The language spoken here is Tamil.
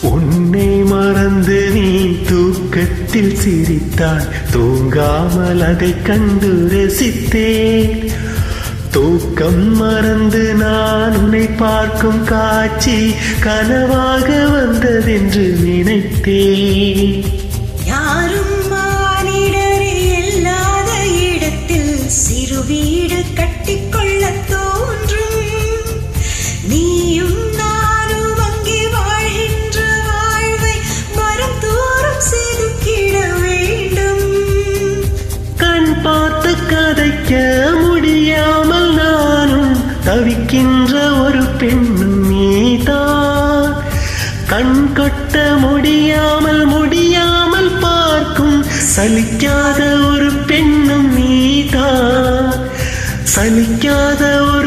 உன்னை மறந்து நீ தூக்கத்தில் சிரித்தாய், தூங்காமல் அதை கண்டு ரசித்தேன். தூக்கம் மறந்து நான் உன்னை பார்க்கும் காட்சி கனவாக வந்ததென்று நினைத்தேன். யாரும் மானிடரே இல்லாத இடத்தில் சிறு வீடு கட்டிக்கொள்ள தோன்றும். நீயும் நானும் அங்கே வாழ்கின்ற வாழ்வை மரம் தோறும் செதுக்கிட வேண்டும். கண் பார்த்து கதைக்க முடியாமல் நானும் தவிக்கின்ற ஒரு பெண்ணும் நீதான். கண் கொட்ட முடியாமல் பார்க்கும் சலிக்காத ஒரு பெண்ணும் நீதான். சலிக்காத ஒரு